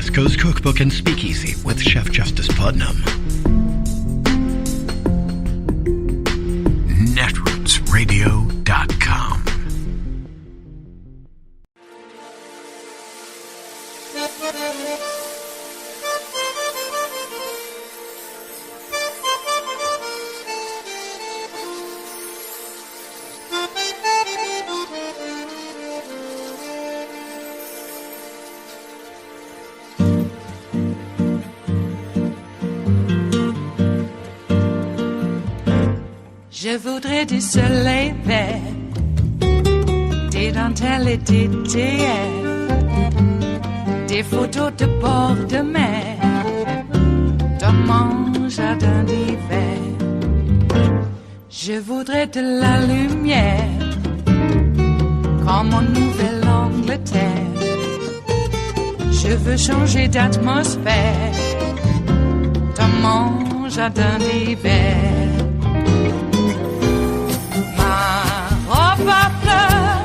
West Coast Cookbook and Speakeasy with Chef Justice Putnam. Netrootsradio.com. Je voudrais du soleil vert, des dentelles et des théières, des photos de bord de mer, dans mon jardin d'hiver. Je voudrais de la lumière, comme en Nouvelle-Angleterre. Je veux changer d'atmosphère, dans mon jardin d'hiver. Ma fleur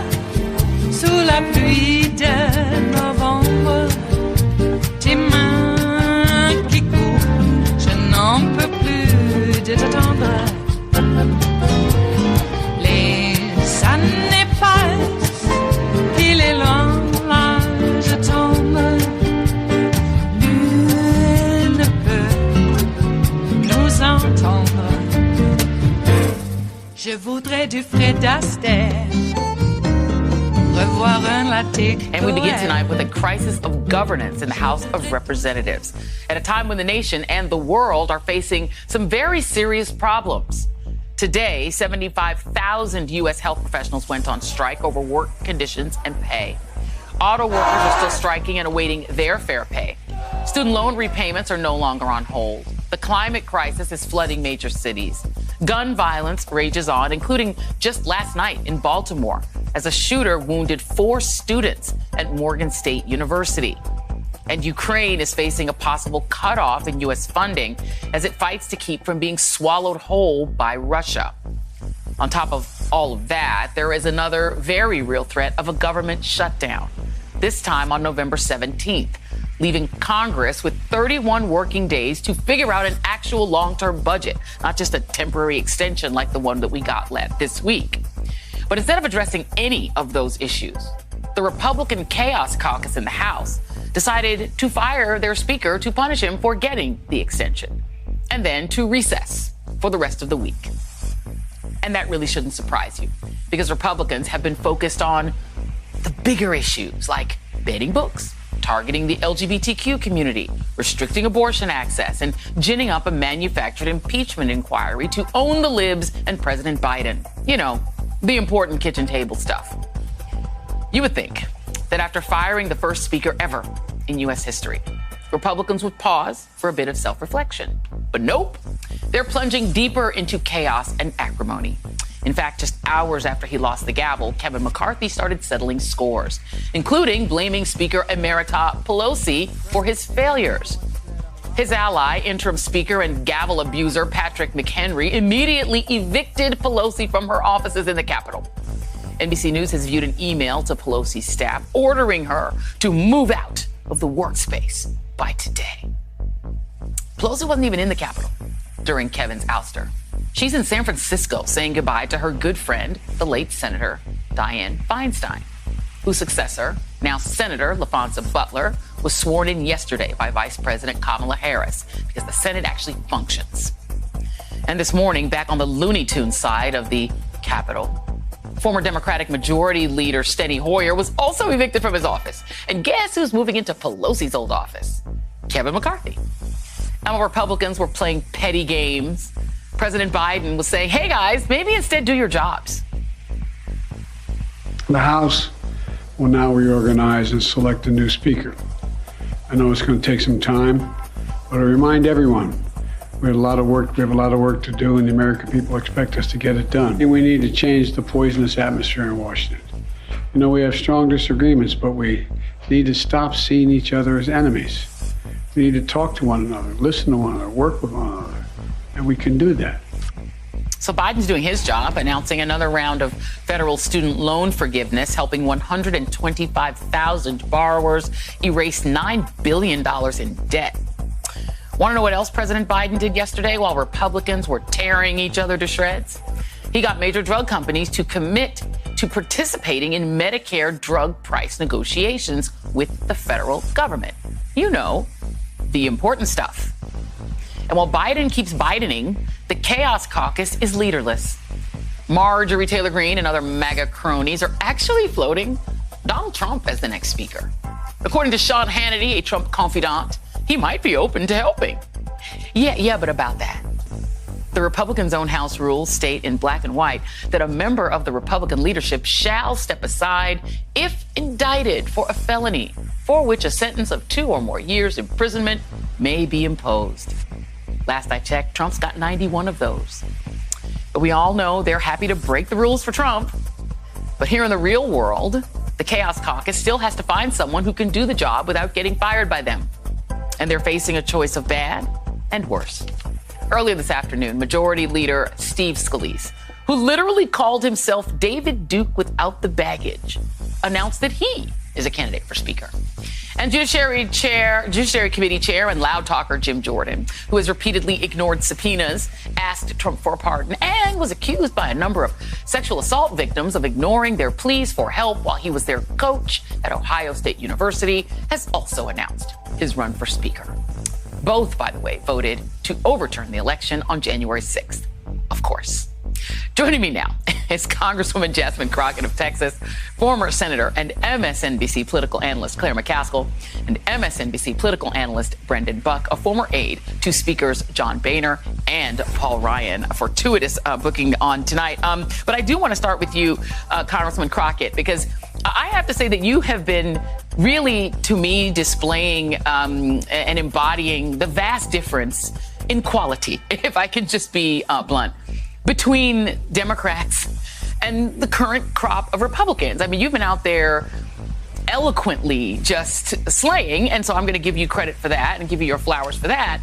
sous la pluie de novembre, tes mains qui courent, je n'en peux plus de t'attendre. Les années passent, il est loin, là je tombe. Nul ne peut nous entendre. Je voudrais du Fred Astaire, revoir un latte. And we begin tonight with a crisis of governance in the House of Representatives at a time when the nation and the world are facing some very serious problems. Today, 75,000 U.S. health professionals went on strike over work conditions and pay. Auto workers are still striking and awaiting their fair pay. Student loan repayments are no longer on hold. The climate crisis is flooding major cities. Gun violence rages on, including just last night in Baltimore, as a shooter wounded 4 students at Morgan State University. And Ukraine is facing a possible cutoff in U.S. funding as it fights to keep from being swallowed whole by Russia. On top of all of that, there is another very real threat of a government shutdown, this time on November 17th. Leaving Congress with 31 working days to figure out an actual long-term budget, not just a temporary extension like the one that we got this week. But instead of addressing any of those issues, the Republican Chaos Caucus in the House decided to fire their speaker to punish him for getting the extension, and then to recess for the rest of the week. And that really shouldn't surprise you, because Republicans have been focused on the bigger issues like banning books, targeting the LGBTQ community, restricting abortion access, and ginning up a manufactured impeachment inquiry to own the libs and President Biden. You know, the important kitchen table stuff. You would think that after firing the first speaker ever in U.S. history, Republicans would pause for a bit of self-reflection. But nope, they're plunging deeper into chaos and acrimony. In fact, just hours after he lost the gavel, Kevin McCarthy started settling scores, including blaming Speaker Emerita Pelosi for his failures. His ally, interim Speaker and gavel abuser Patrick McHenry, immediately evicted Pelosi from her offices in the Capitol. NBC News has viewed an email to Pelosi's staff ordering her to move out of the workspace by today. Pelosi wasn't even in the Capitol during Kevin's ouster. She's in San Francisco saying goodbye to her good friend, the late Senator Dianne Feinstein, whose successor, now Senator LaFonza Butler, was sworn in yesterday by Vice President Kamala Harris because the Senate actually functions. And this morning, back on the Looney Tunes side of the Capitol, former Democratic Majority Leader Steny Hoyer was also evicted from his office. And guess who's moving into Pelosi's old office? Kevin McCarthy. And while Republicans were playing petty games, President Biden was saying, hey guys, maybe instead do your jobs. The House will now reorganize and select a new speaker. I know it's going to take some time, but I remind everyone, we have a lot of work to do, and the American people expect us to get it done. And we need to change the poisonous atmosphere in Washington. You know, we have strong disagreements, but we need to stop seeing each other as enemies. We need to talk to one another, listen to one another, work with one another, and we can do that. So Biden's doing his job, announcing another round of federal student loan forgiveness, helping 125,000 borrowers erase $9 billion in debt. Want to know what else President Biden did yesterday while Republicans were tearing each other to shreds? He got major drug companies to commit to participating in Medicare drug price negotiations with the federal government. You know, the important stuff. And while Biden keeps Bidening, the Chaos Caucus is leaderless. Marjorie Taylor Greene and other MAGA cronies are actually floating Donald Trump as the next speaker. According to Sean Hannity, a Trump confidant, he might be open to helping. Yeah, but about that. The Republicans' own House rules state in black and white that a member of the Republican leadership shall step aside if indicted for a felony for which a sentence of 2 or more years imprisonment may be imposed. Last I checked, Trump's got 91 of those. But we all know they're happy to break the rules for Trump. But here in the real world, the Chaos Caucus still has to find someone who can do the job without getting fired by them. And they're facing a choice of bad and worse. Earlier this afternoon, Majority Leader Steve Scalise, who literally called himself David Duke without the baggage, announced that he is a candidate for Speaker. And Judiciary Committee Chair and loud talker Jim Jordan, who has repeatedly ignored subpoenas, asked Trump for a pardon, and was accused by a number of sexual assault victims of ignoring their pleas for help while he was their coach at Ohio State University, has also announced his run for Speaker. Both, by the way, voted to overturn the election on January 6th. Of course. Joining me now is Congresswoman Jasmine Crockett of Texas, former Senator and MSNBC political analyst Claire McCaskill, and MSNBC political analyst Brendan Buck, a former aide to Speakers John Boehner and Paul Ryan. A fortuitous booking on tonight. But I do want to start with you, Congresswoman Crockett, because I have to say that you have been really, to me, displaying and embodying the vast difference in quality, if I could just be blunt, between Democrats and the current crop of Republicans. I mean, you've been out there eloquently just slaying, and so I'm going to give you credit for that and give you your flowers for that.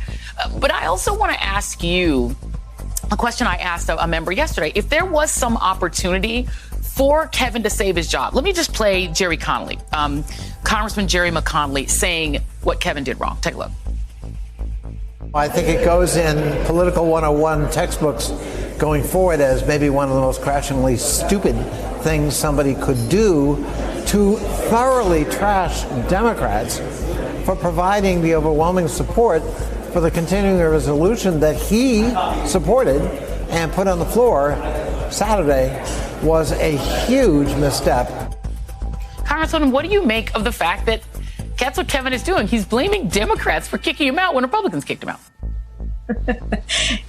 But I also want to ask you a question I asked a member yesterday. If there was some opportunity for Kevin to save his job, let me just play Jerry Connolly, Congressman Jerry McConnelly, saying what Kevin did wrong. Take a look. I think it goes in political 101 textbooks going forward as maybe one of the most crashingly stupid things somebody could do to thoroughly trash Democrats for providing the overwhelming support for the continuing resolution that he supported and put on the floor Saturday was a huge misstep. Congresswoman, what do you make of the fact that that's what Kevin is doing? He's blaming Democrats for kicking him out when Republicans kicked him out.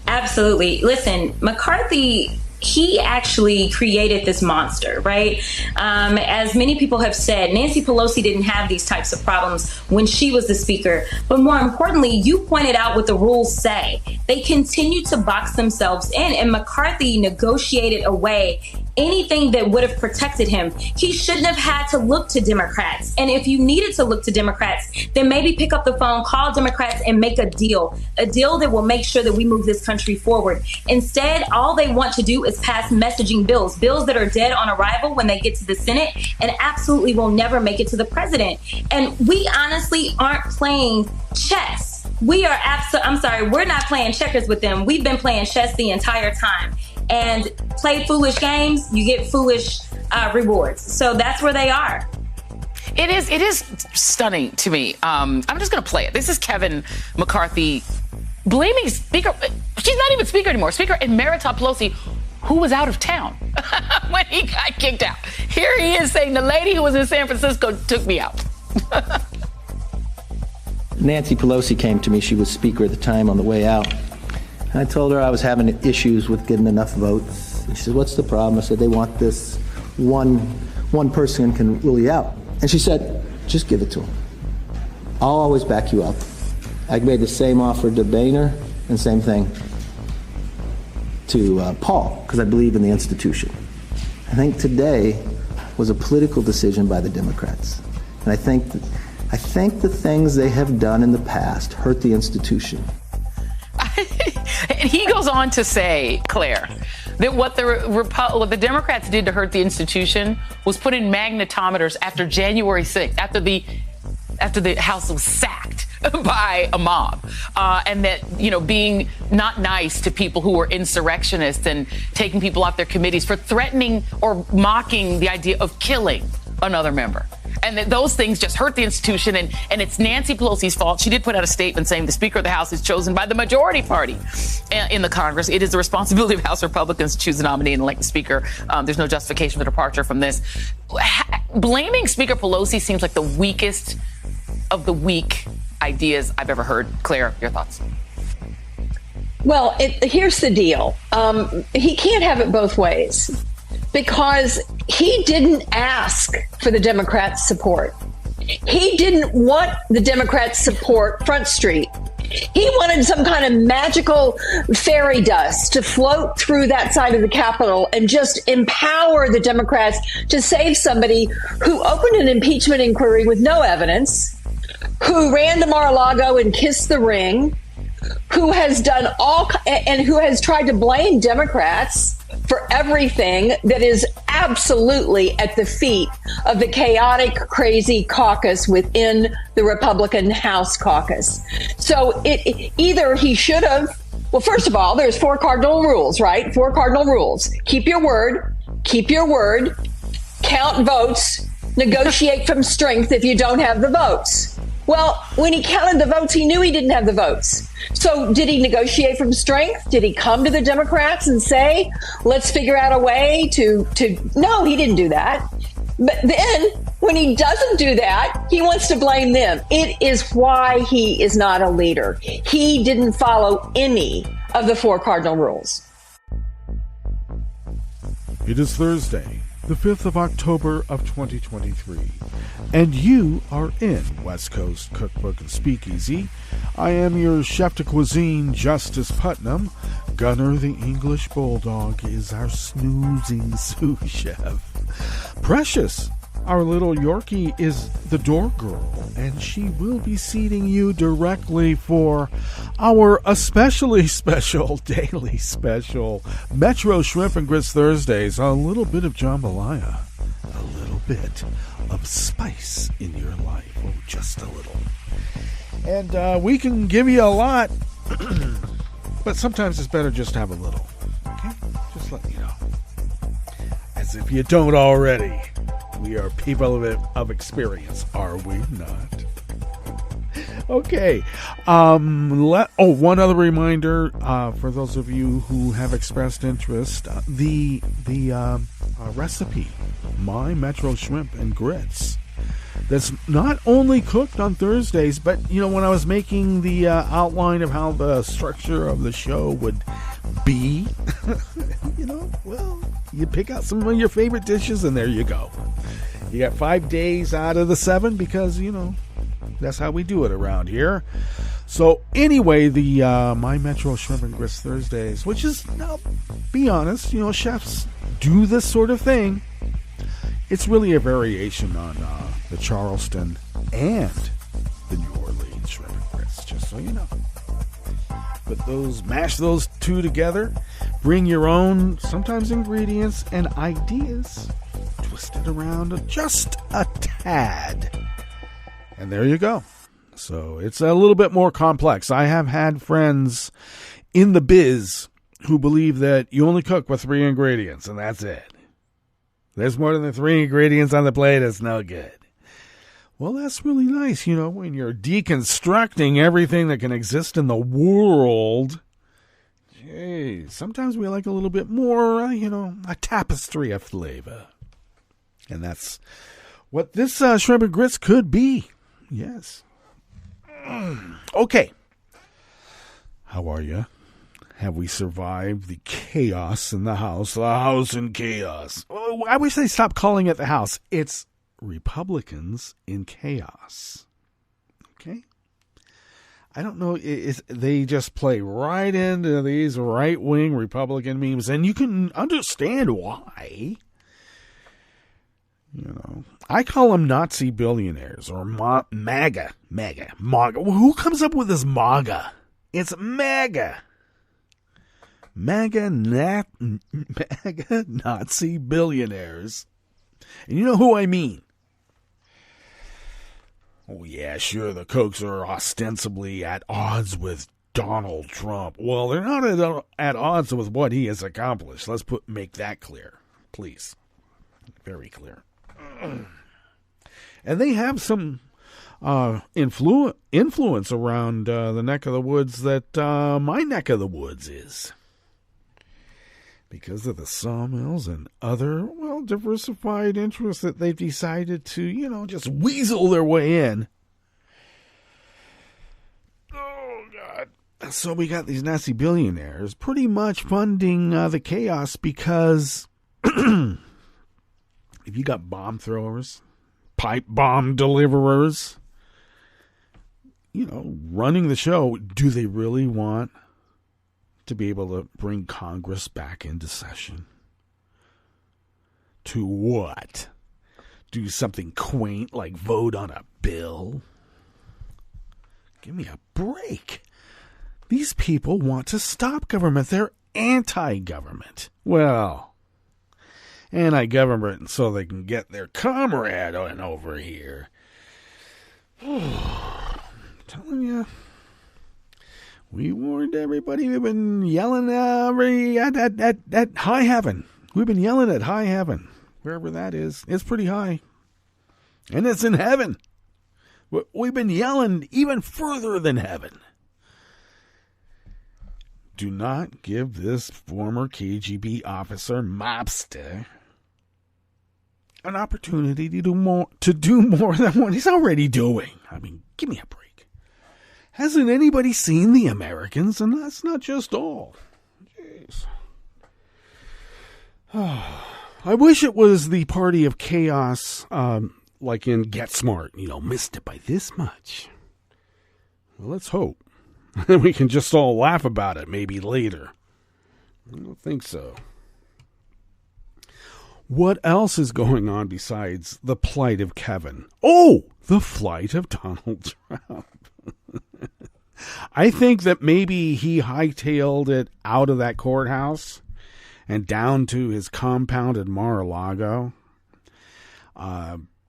Absolutely. Listen, McCarthy, he actually created this monster, right? As many people have said, Nancy Pelosi didn't have these types of problems when she was the speaker. But more importantly, you pointed out what the rules say. They continue to box themselves in, and McCarthy negotiated away anything that would have protected him. He shouldn't have had to look to Democrats. And if you needed to look to Democrats, then maybe pick up the phone, call Democrats, and make a deal that will make sure that we move this country forward. Instead, all they want to do is pass messaging bills that are dead on arrival when they get to the Senate and absolutely will never make it to the president. And we honestly aren't playing chess. We're not playing checkers with them. We've been playing chess the entire time. And play foolish games, you get foolish rewards. So that's where they are. It is stunning to me. I'm just going to play it. This is Kevin McCarthy blaming Speaker. She's not even Speaker anymore. Speaker Emerita Pelosi, who was out of town when he got kicked out. Here he is saying the lady who was in San Francisco took me out. Nancy Pelosi came to me. She was Speaker at the time on the way out. I told her I was having issues with getting enough votes. And she said, what's the problem? I said, they want this one person can rule you out. And she said, just give it to him. I'll always back you up. I made the same offer to Boehner and same thing to Paul, because I believe in the institution. I think today was a political decision by the Democrats. And I think the things they have done in the past hurt the institution. And he goes on to say, Claire, that what the Democrats did to hurt the institution was put in magnetometers after January 6th, after the House was sacked by a mob, and that, being not nice to people who were insurrectionists and taking people off their committees for threatening or mocking the idea of killing another member. And that those things just hurt the institution, and it's Nancy Pelosi's fault. She did put out a statement saying the Speaker of the House is chosen by the majority party in the Congress. It is the responsibility of House Republicans to choose a nominee and elect the Speaker. There's no justification for departure from this. Blaming Speaker Pelosi seems like the weakest of the weak ideas I've ever heard. Claire, your thoughts? Well, here's the deal. He can't have it both ways, because he didn't ask for the Democrats' support. He didn't want the Democrats' support Front Street. He wanted some kind of magical fairy dust to float through that side of the Capitol and just empower the Democrats to save somebody who opened an impeachment inquiry with no evidence, who ran to Mar-a-Lago and kissed the ring, who has done and who has tried to blame Democrats for everything that is absolutely at the feet of the chaotic, crazy caucus within the Republican House caucus. So either he should have, well, first of all, there's 4 cardinal rules, right? 4 cardinal rules. Keep your word, count votes, negotiate from strength if you don't have the votes. Well, when he counted the votes, he knew he didn't have the votes. So did he negotiate from strength? Did he come to the Democrats and say, let's figure out a way to... No, he didn't do that. But then when he doesn't do that, he wants to blame them. It is why he is not a leader. He didn't follow any of the 4 cardinal rules. It is Thursday, the 5th of October of 2023, and you are in West Coast Cookbook and Speakeasy. I am your chef de cuisine, Justice Putnam. Gunner the English Bulldog is our snoozing sous chef. Precious, our little Yorkie, is the door girl, and she will be seating you directly for our especially special, daily special Metro Shrimp and Grits Thursdays. A little bit of jambalaya, a little bit of spice in your life. Oh, just a little. And we can give you a lot, but sometimes it's better just to have a little. Okay? Just let you know. As if you don't already. We are people of experience, are we not? Okay. One other reminder for those of you who have expressed interest: the recipe, my Metro Shrimp and Grits, that's not only cooked on Thursdays, but when I was making the outline of how the structure of the show would be, you pick out some of your favorite dishes, and there you go. You got 5 days out of the 7 because, that's how we do it around here. So anyway, the My Metro Shrimp and Grits Thursdays, which is, now, be honest, chefs do this sort of thing. It's really a variation on the Charleston and the New Orleans Shrimp and Grits, just so you know. Mash those two together, bring your own, sometimes ingredients and ideas, twist it around just a tad, and there you go. So it's a little bit more complex. I have had friends in the biz who believe that you only cook with 3 ingredients, and that's it. There's more than the 3 ingredients on the plate, it's no good. Well, that's really nice, when you're deconstructing everything that can exist in the world. Hey, sometimes we like a little bit more, a tapestry of flavor. And that's what this shrimp and grits could be. Yes. Okay. How are you? Have we survived the chaos in the house? The house in chaos. Oh, I wish they stopped calling it the house. It's Republicans in chaos. Okay? I don't know. They just play right into these right-wing Republican memes, and you can understand why. I call them Nazi billionaires or MAGA. Who comes up with this MAGA? It's MAGA. MAGA Nazi billionaires. And you know who I mean. Oh, yeah, sure, the Kochs are ostensibly at odds with Donald Trump. Well, they're not at odds with what he has accomplished. Let's make that clear, please. Very clear. And they have some influence around the neck of the woods that my neck of the woods is. Because of the sawmills and other, well, diversified interests that they've decided to, just weasel their way in. Oh, God. So we got these Nazi billionaires pretty much funding the chaos because if you got bomb throwers, pipe bomb deliverers, running the show, do they really want to be able to bring Congress back into session? To what? Do something quaint like vote on a bill? Give me a break. These people want to stop government. They're anti-government. Well, anti-government so they can get their comrade on over here. I'm telling you. We warned everybody. We've been yelling at high heaven. We've been yelling at high heaven. Wherever that is. It's pretty high. And it's in heaven. We've been yelling even further than heaven. Do not give this former KGB officer, mobster, an opportunity to do more than what he's already doing. I mean, give me a break. Hasn't anybody seen The Americans? And that's not just all. Jeez. I wish it was the party of chaos, like in Get Smart. Missed it by this much. Well, let's hope. We can just all laugh about it maybe later. I don't think so. What else is going on besides the plight of Kevin? Oh, the flight of Donald Trump. I think that maybe he hightailed it out of that courthouse and down to his compound at Mar-a-Lago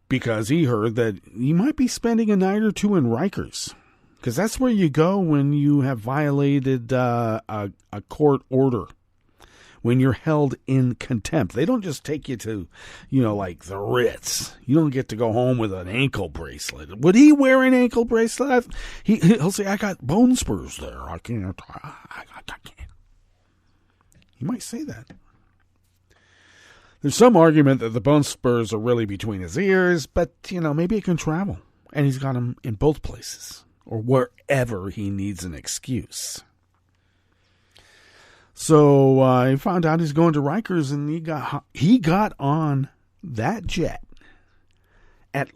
because he heard that he might be spending a night or two in Rikers, because that's where you go when you have violated a court order, when you're held in contempt. They don't just take you to, like the Ritz. You don't get to go home with an ankle bracelet. Would he wear an ankle bracelet? He'll say, I got bone spurs there. I can't. He might say that. There's some argument that the bone spurs are really between his ears, but, maybe it can travel. And he's got them in both places, or wherever he needs an excuse. So I found out he's going to Rikers, and he got on that jet at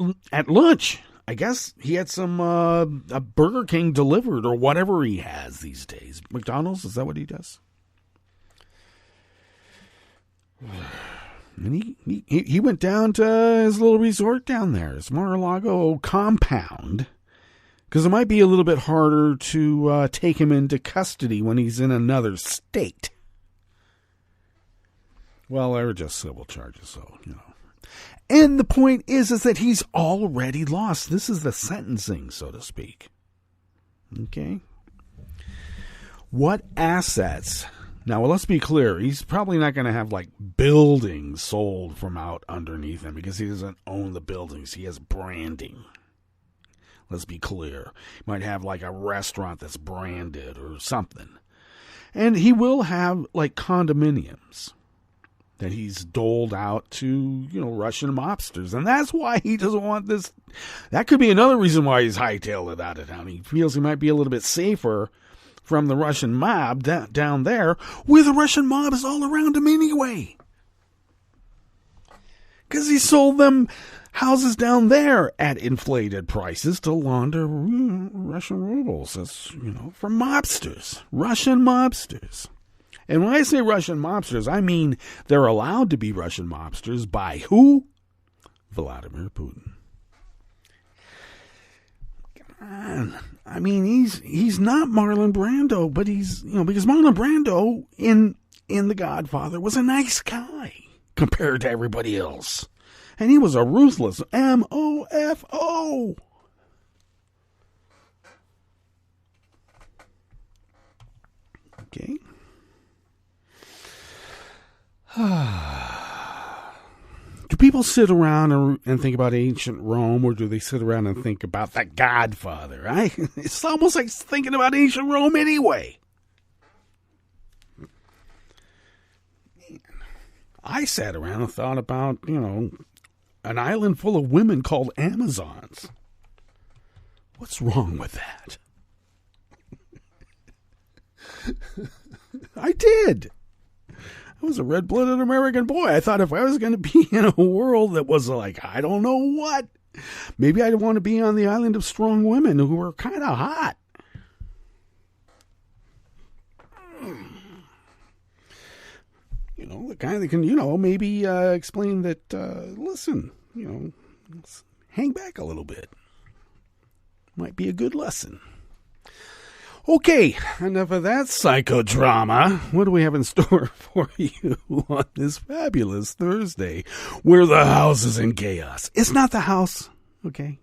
lunch. I guess he had some a Burger King delivered or whatever he has these days. McDonald's, is that what he does? And he went down to his little resort down there, his Mar-a-Lago compound, because it might be a little bit harder to take him into custody when he's in another state. Well, they were just civil charges, so, And the point is that he's already lost. This is the sentencing, so to speak. Okay? What assets? Now, let's be clear. He's probably not going to have, buildings sold from out underneath him because he doesn't own the buildings. He has branding. Let's be clear. He might have a restaurant that's branded or something. And he will have condominiums that he's doled out to, Russian mobsters. And that's why he doesn't want this. That could be another reason why he's hightailed it out of town. He feels he might be a little bit safer from the Russian mob down there, where the Russian mob is all around him anyway. Because he sold them houses down there at inflated prices to launder Russian rubles. That's, from mobsters, Russian mobsters. And when I say Russian mobsters, I mean they're allowed to be Russian mobsters by who? Vladimir Putin. I mean, he's not Marlon Brando, but he's, because Marlon Brando in The Godfather was a nice guy compared to everybody else. And he was a ruthless MOFO. Okay. Do people sit around and think about ancient Rome, or do they sit around and think about The Godfather? Right? It's almost like thinking about ancient Rome anyway. I sat around and thought about, an island full of women called Amazons. What's wrong with that? I did. I was a red-blooded American boy. I thought if I was going to be in a world that was like, I don't know what, maybe I'd want to be on the island of strong women who were kind of hot. The guy that can, maybe explain that, listen, let's hang back a little bit. Might be a good lesson. Okay, enough of that psychodrama. What do we have in store for you on this fabulous Thursday where the house is in chaos? It's not the House, okay?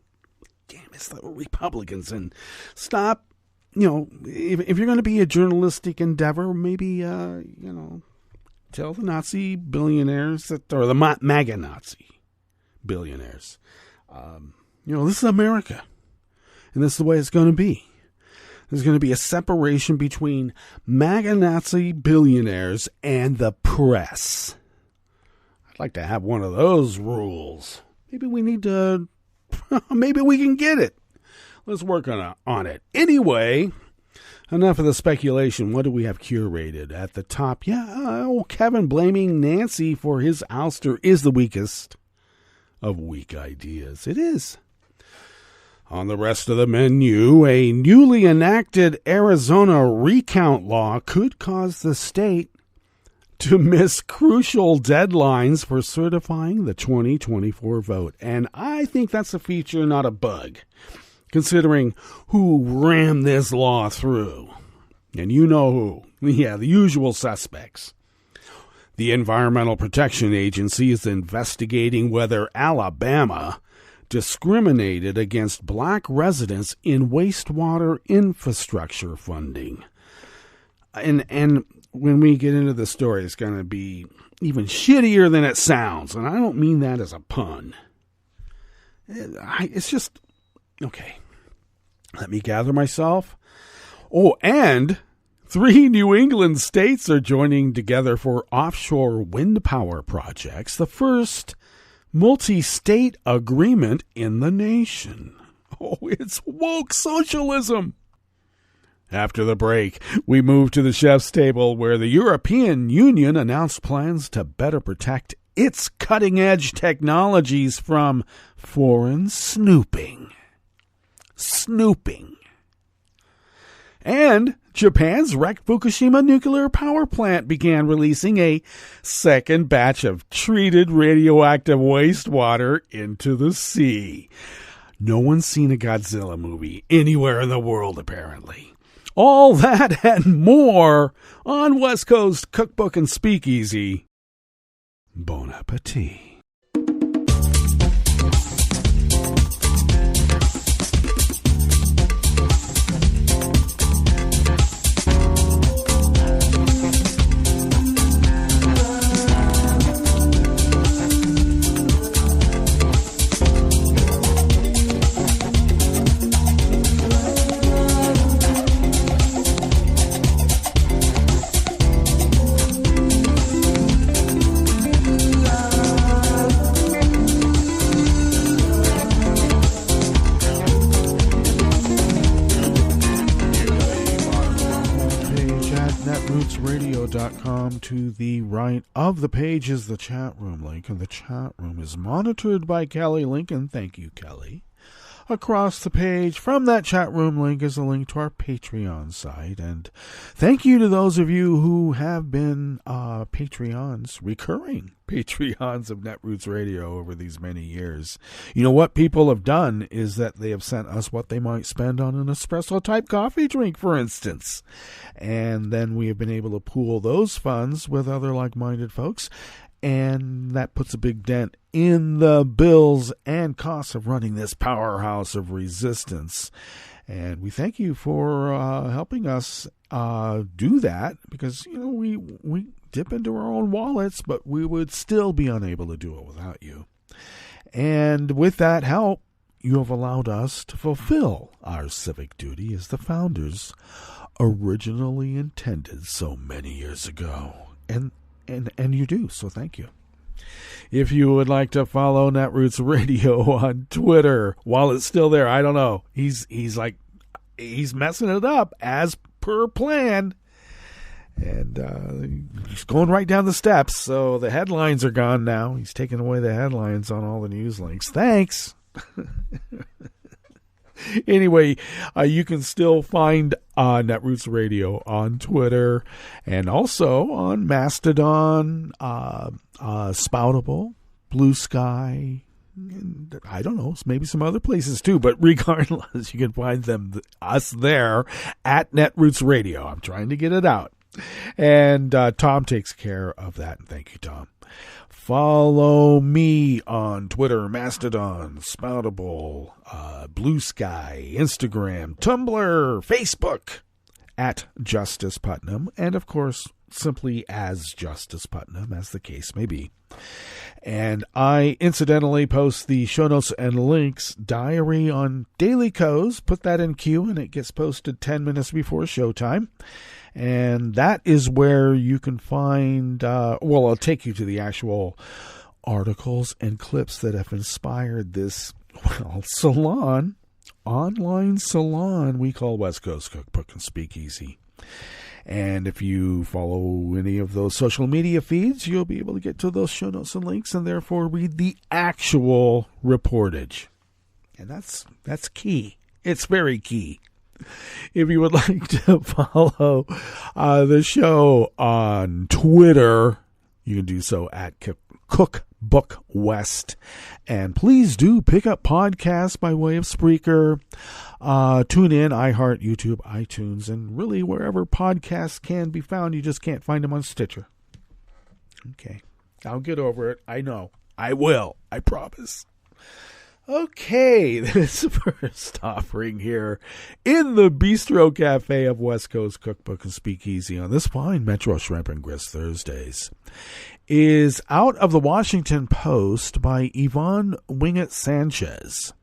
Damn, it's the Republicans. And stop, if you're going to be a journalistic endeavor, maybe, tell the Nazi billionaires or the MAGA Nazi billionaires, this is America, and this is the way it's going to be. There's going to be a separation between MAGA Nazi billionaires and the press. I'd like to have one of those rules. Maybe we need to, maybe we can get it. Let's work on it. Anyway, enough of the speculation. What do we have curated at the top? Yeah, Kevin blaming Nancy for his ouster is the weakest of weak ideas. It is. On the rest of the menu, a newly enacted Arizona recount law could cause the state to miss crucial deadlines for certifying the 2024 vote. And I think that's a feature, not a bug, considering who rammed this law through. And you know who. Yeah, the usual suspects. The Environmental Protection Agency is investigating whether Alabama discriminated against black residents in wastewater infrastructure funding. And when we get into the story, it's going to be even shittier than it sounds. And I don't mean that as a pun. It's just, okay. Let me gather myself. Oh, and 3 New England states are joining together for offshore wind power projects. The first multi-state agreement in the nation. Oh, it's woke socialism. After the break, we move to the chef's table where the European Union announced plans to better protect its cutting-edge technologies from foreign snooping. And Japan's wrecked Fukushima nuclear power plant began releasing a second batch of treated radioactive wastewater into the sea. No one's seen a Godzilla movie anywhere in the world, apparently. All that and more on West Coast Cookbook and Speakeasy. Bon appetit. To the right of the page is the chat room link, and the chat room is monitored by Kelly Lincoln. Thank you, Kelly. across the page from that chat room link is a link to our Patreon site. And thank you to those of you who have been Patreons, recurring Patreons of Netroots Radio over these many years. You know, what people have done is that they have sent us what they might spend on an espresso-type coffee drink, for instance. And then we have been able to pool those funds with other like-minded folks. And that puts a big dent in the bills and costs of running this powerhouse of resistance. And we thank you for helping us do that, because, you know, we dip into our own wallets, but we would still be unable to do it without you. And with that help, you have allowed us to fulfill our civic duty as the founders originally intended so many years ago. And you do, so thank you. If you would like to follow Netroots Radio on Twitter while it's still there, I don't know. He's messing it up as per plan. And he's going right down the steps, so the headlines are gone now. He's taking away the headlines on all the news links. Thanks. Anyway, you can still find Netroots Radio on Twitter and also on Mastodon, Spoutable, Blue Sky, and I don't know, maybe some other places too. But regardless, you can find us there at Netroots Radio. I'm trying to get it out. And Tom takes care of that. And thank you, Tom. Follow me on Twitter, Mastodon, Spoutable, Blue Sky, Instagram, Tumblr, Facebook at Justice Putnam, and of course, simply as Justice Putnam, as the case may be. And I incidentally post the show notes and links diary on Daily Co's. Put that in queue, and it gets posted 10 minutes before showtime. And that is where you can find, I'll take you to the actual articles and clips that have inspired this, online salon we call West Coast Cookbook and Speakeasy. And if you follow any of those social media feeds, you'll be able to get to those show notes and links and therefore read the actual reportage. And that's key. It's very key. If you would like to follow the show on Twitter, you can do so at Cookbook West. And please do pick up podcasts by way of Spreaker, TuneIn, iHeart, YouTube, iTunes, and really wherever podcasts can be found. You just can't find them on Stitcher. Okay, I'll get over it. I know. I will. I promise. Okay, this first offering here in the Bistro Cafe of West Coast Cookbook and Speakeasy on this fine Metro Shrimp and Grist Thursdays is out of the Washington Post by Yvonne Wingett Sanchez.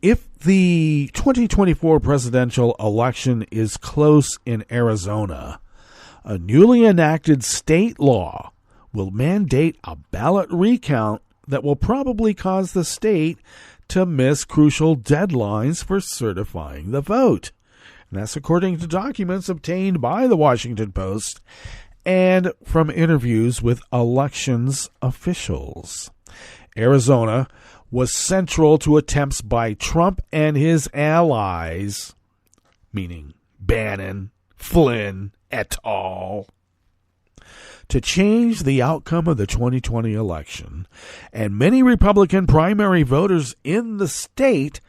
If the 2024 presidential election is close in Arizona, a newly enacted state law will mandate a ballot recount that will probably cause the state to miss crucial deadlines for certifying the vote. And that's according to documents obtained by the Washington Post and from interviews with elections officials. Arizona was central to attempts by Trump and his allies, meaning Bannon, Flynn, et al., to change the outcome of the 2020 election, and many Republican primary voters in the state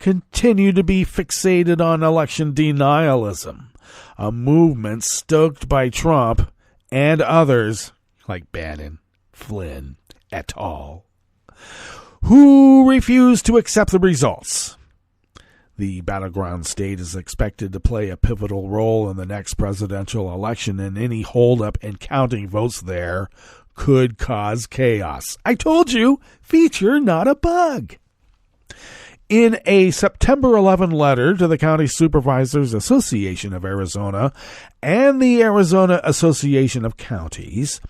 continue to be fixated on election denialism, a movement stoked by Trump and others like Bannon, Flynn, et al., who refuse to accept the results. The battleground state is expected to play a pivotal role in the next presidential election, and any holdup in counting votes there could cause chaos. I told you, feature, not a bug. In a September 11 letter to the County Supervisors Association of Arizona and the Arizona Association of Counties,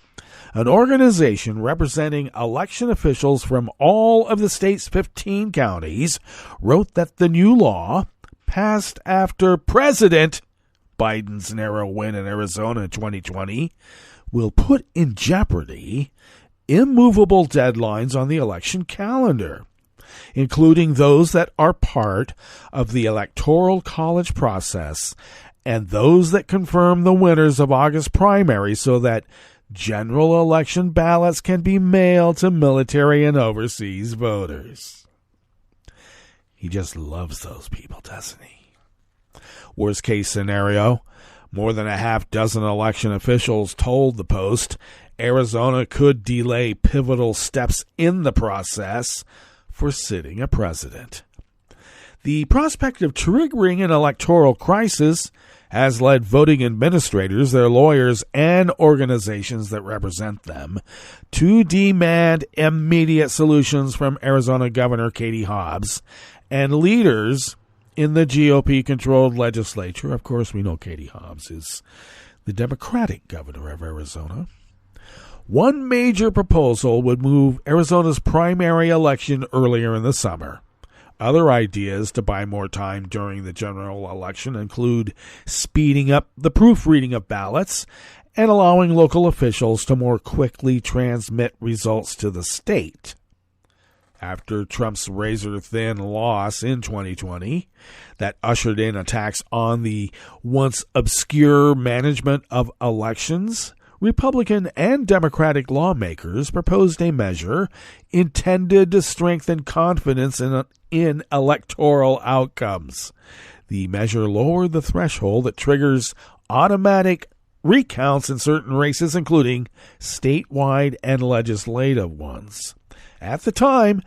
an organization representing election officials from all of the state's 15 counties wrote that the new law, passed after President Biden's narrow win in Arizona in 2020, will put in jeopardy immovable deadlines on the election calendar. including those that are part of the Electoral College process and those that confirm the winners of August primary so that general election ballots can be mailed to military and overseas voters. He just loves those people, doesn't he? Worst case scenario, more than a half dozen election officials told the Post Arizona could delay pivotal steps in the process for sitting a president. The prospect of triggering an electoral crisis has led voting administrators, their lawyers, and organizations that represent them to demand immediate solutions from Arizona Governor Katie Hobbs and leaders in the GOP-controlled legislature. Of course, we know Katie Hobbs is the Democratic governor of Arizona. One major proposal would move Arizona's primary election earlier in the summer. Other ideas to buy more time during the general election include speeding up the proofreading of ballots and allowing local officials to more quickly transmit results to the state. After Trump's razor-thin loss in 2020 that ushered in attacks on the once obscure management of elections, Republican and Democratic lawmakers proposed a measure intended to strengthen confidence in electoral outcomes. The measure lowered the threshold that triggers automatic recounts in certain races, including statewide and legislative ones. At the time,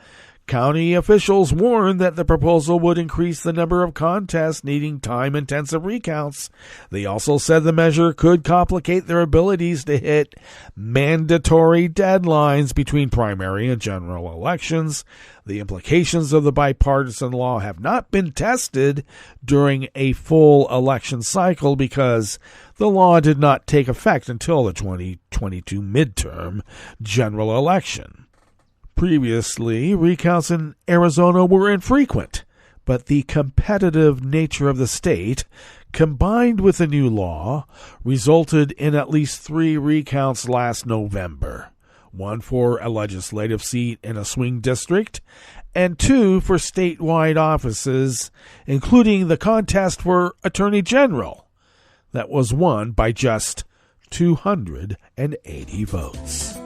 county officials warned that the proposal would increase the number of contests needing time-intensive recounts. They also said the measure could complicate their abilities to hit mandatory deadlines between primary and general elections. The implications of the bipartisan law have not been tested during a full election cycle because the law did not take effect until the 2022 midterm general election. Previously, recounts in Arizona were infrequent, but the competitive nature of the state, combined with the new law, resulted in at least 3 recounts last November, 1 for a legislative seat in a swing district, and 2 for statewide offices, including the contest for Attorney General, that was won by just 280 votes.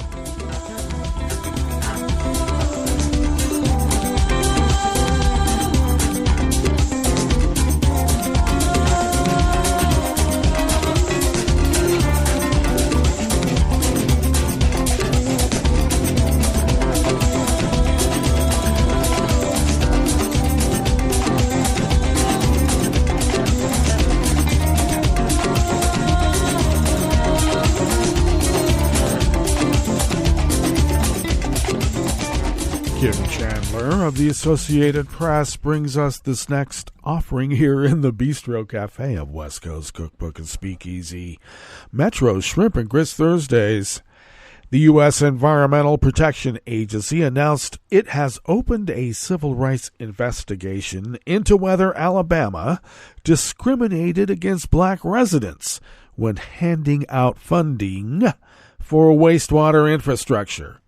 Kim Chandler of the Associated Press brings us this next offering here in the Bistro Cafe of West Coast Cookbook and Speakeasy. Metro's Shrimp and Grits Thursdays. The U.S. Environmental Protection Agency announced it has opened a civil rights investigation into whether Alabama discriminated against black residents when handing out funding for wastewater infrastructure.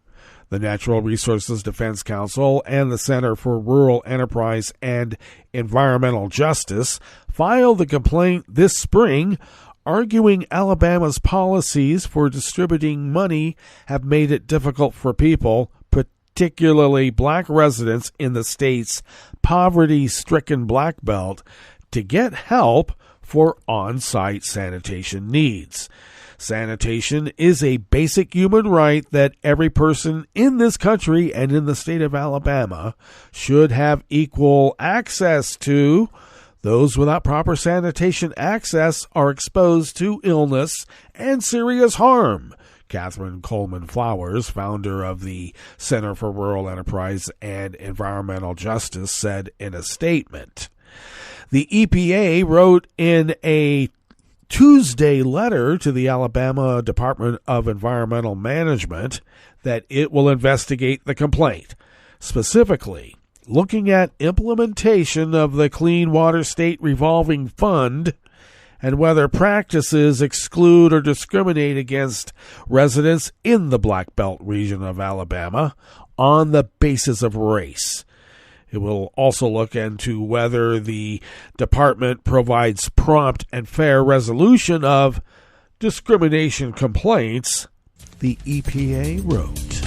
The Natural Resources Defense Council and the Center for Rural Enterprise and Environmental Justice filed the complaint this spring, arguing Alabama's policies for distributing money have made it difficult for people, particularly black residents in the state's poverty-stricken Black Belt, to get help for on-site sanitation needs. Sanitation is a basic human right that every person in this country and in the state of Alabama should have equal access to. Those without proper sanitation access are exposed to illness and serious harm. Catherine Coleman Flowers, founder of the Center for Rural Enterprise and Environmental Justice, said in a statement. The EPA wrote in a Tuesday letter to the Alabama Department of Environmental Management that it will investigate the complaint, specifically looking at implementation of the Clean Water State Revolving Fund and whether practices exclude or discriminate against residents in the Black Belt region of Alabama on the basis of race. It will also look into whether the department provides prompt and fair resolution of discrimination complaints, the EPA wrote.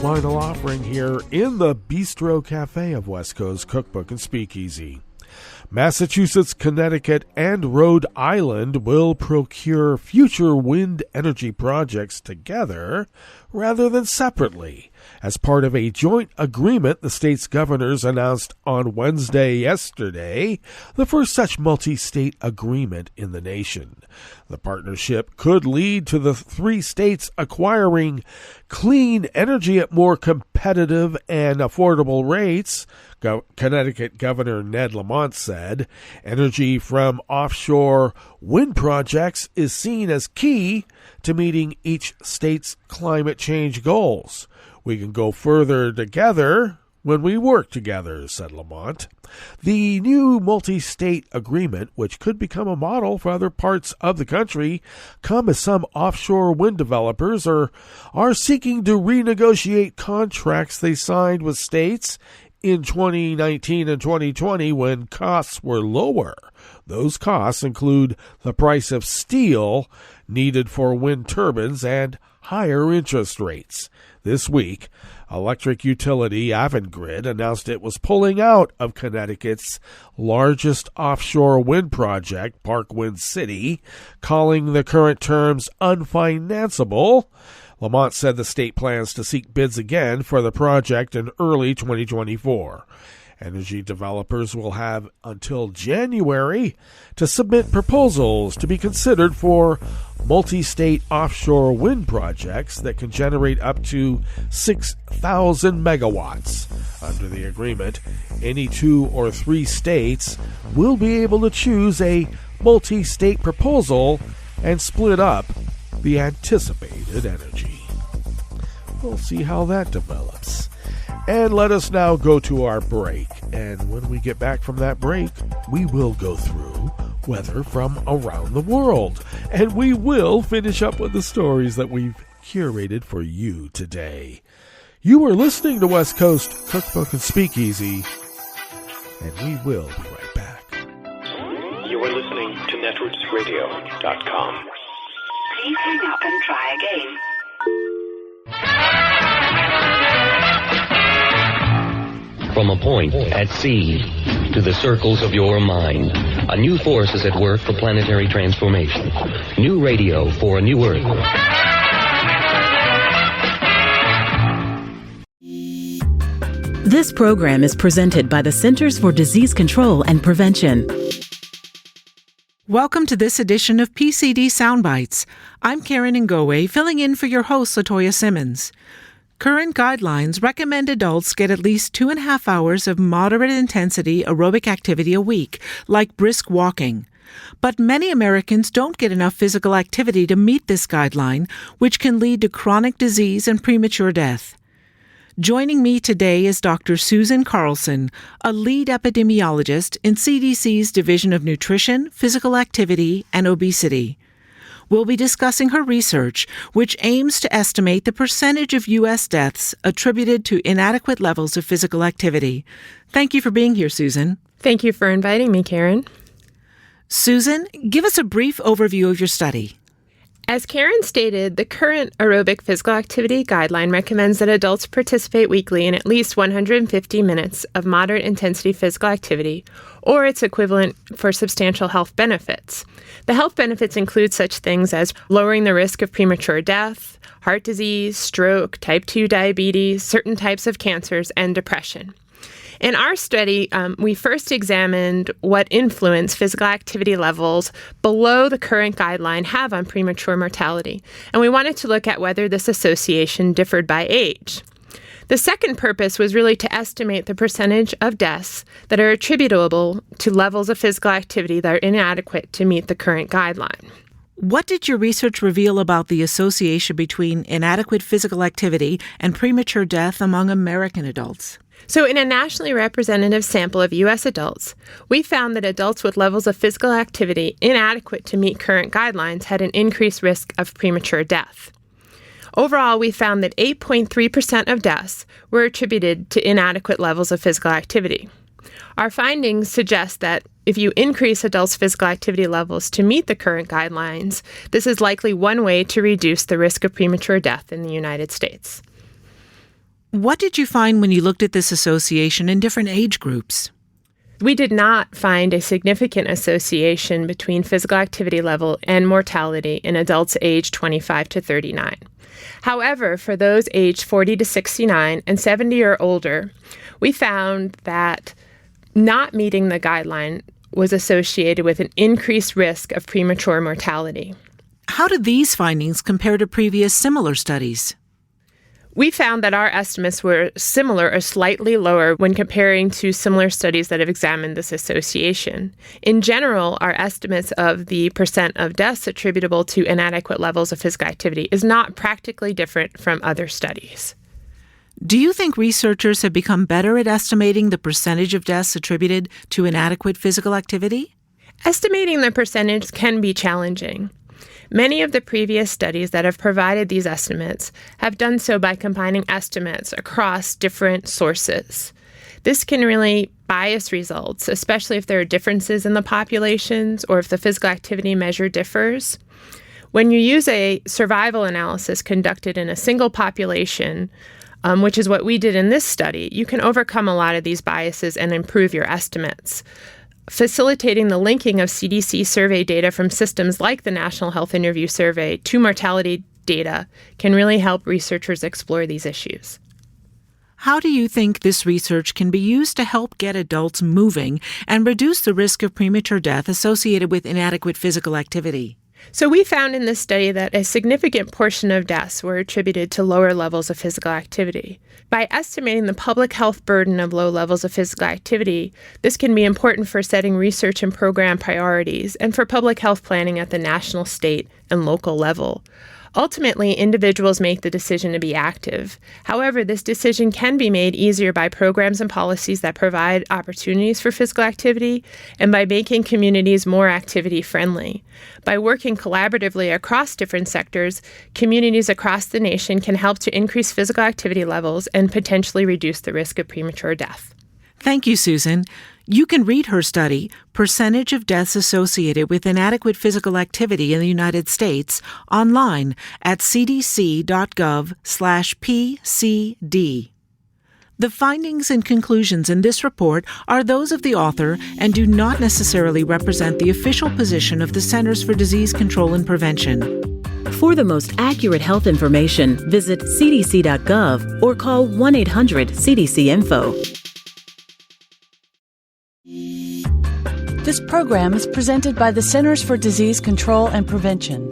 Final offering here in the Bistro Cafe of West Coast Cookbook and Speakeasy. Massachusetts, Connecticut, and Rhode Island will procure future wind energy projects together rather than separately. As part of a joint agreement, the state's governors announced on Wednesday yesterday the first such multi-state agreement in the nation. The partnership could lead to the three states acquiring clean energy at more competitive and affordable rates, Connecticut Governor Ned Lamont said. Energy from offshore wind projects is seen as key to meeting each state's climate change goals. We can go further together when we work together, said Lamont. The new multi-state agreement, which could become a model for other parts of the country, come as some offshore wind developers are seeking to renegotiate contracts they signed with states in 2019 and 2020 when costs were lower. Those costs include the price of steel needed for wind turbines and higher interest rates. This week, electric utility Avangrid announced it was pulling out of Connecticut's largest offshore wind project, Park Wind City, calling the current terms unfinanceable. Lamont said the state plans to seek bids again for the project in early 2024. Energy developers will have until January to submit proposals to be considered for multi-state offshore wind projects that can generate up to 6,000 megawatts. Under the agreement, any 2 or 3 states will be able to choose a multi-state proposal and split up the anticipated energy. We'll see how that develops. And let us now go to our break. And when we get back from that break, we will go through weather from around the world. And we will finish up with the stories that we've curated for you today. You are listening to West Coast Cookbook and Speakeasy, and we will be right back. You are listening to netrootsradio.com. Please hang up and try again. From a point at sea to the circles of your mind, a new force is at work for planetary transformation. New radio for a new Earth. This program is presented by the Centers for Disease Control and Prevention. Welcome to this edition of PCD Soundbites. I'm Karen Ngowe, filling in for your host, Latoya Simmons. Current guidelines recommend adults get at least 2.5 hours of moderate-intensity aerobic activity a week, like brisk walking. But many Americans don't get enough physical activity to meet this guideline, which can lead to chronic disease and premature death. Joining me today is Dr. Susan Carlson, a lead epidemiologist in CDC's Division of Nutrition, Physical Activity, and Obesity. We'll be discussing her research, which aims to estimate the percentage of U.S. deaths attributed to inadequate levels of physical activity. Thank you for being here, Susan. Thank you for inviting me, Karen. Susan, give us a brief overview of your study. As Karen stated, the current aerobic physical activity guideline recommends that adults participate weekly in at least 150 minutes of moderate intensity physical activity, or its equivalent, for substantial health benefits. The health benefits include such things as lowering the risk of premature death, heart disease, stroke, type 2 diabetes, certain types of cancers, and depression. In our study, we first examined what influence physical activity levels below the current guideline have on premature mortality, and we wanted to look at whether this association differed by age. The second purpose was really to estimate the percentage of deaths that are attributable to levels of physical activity that are inadequate to meet the current guideline. What did your research reveal about the association between inadequate physical activity and premature death among American adults? So in a nationally representative sample of U.S. adults, we found that adults with levels of physical activity inadequate to meet current guidelines had an increased risk of premature death. Overall, we found that 8.3% of deaths were attributed to inadequate levels of physical activity. Our findings suggest that if you increase adults' physical activity levels to meet the current guidelines, this is likely one way to reduce the risk of premature death in the United States. What did you find when you looked at this association in different age groups? We did not find a significant association between physical activity level and mortality in adults aged 25 to 39. However, for those aged 40 to 69 and 70 or older, we found that not meeting the guideline was associated with an increased risk of premature mortality. How did these findings compare to previous similar studies? We found that our estimates were similar or slightly lower when comparing to similar studies that have examined this association. In general, our estimates of the percent of deaths attributable to inadequate levels of physical activity is not practically different from other studies. Do you think researchers have become better at estimating the percentage of deaths attributed to inadequate physical activity? Estimating the percentage can be challenging. Many of the previous studies that have provided these estimates have done so by combining estimates across different sources. This can really bias results, especially if there are differences in the populations or if the physical activity measure differs. When you use a survival analysis conducted in a single population, which is what we did in this study, you can overcome a lot of these biases and improve your estimates. Facilitating the linking of CDC survey data from systems like the National Health Interview Survey to mortality data can really help researchers explore these issues. How do you think this research can be used to help get adults moving and reduce the risk of premature death associated with inadequate physical activity? So we found in this study that a significant portion of deaths were attributed to lower levels of physical activity. By estimating the public health burden of low levels of physical activity, this can be important for setting research and program priorities and for public health planning at the national, state, and local level. Ultimately, individuals make the decision to be active. However, this decision can be made easier by programs and policies that provide opportunities for physical activity and by making communities more activity-friendly. By working collaboratively across different sectors, communities across the nation can help to increase physical activity levels and potentially reduce the risk of premature death. Thank you, Susan. You can read her study, Percentage of Deaths Associated with Inadequate Physical Activity in the United States, online at cdc.gov/PCD. The findings and conclusions in this report are those of the author and do not necessarily represent the official position of the Centers for Disease Control and Prevention. For the most accurate health information, visit cdc.gov or call 1-800-CDC-INFO. This program is presented by the Centers for Disease Control and Prevention.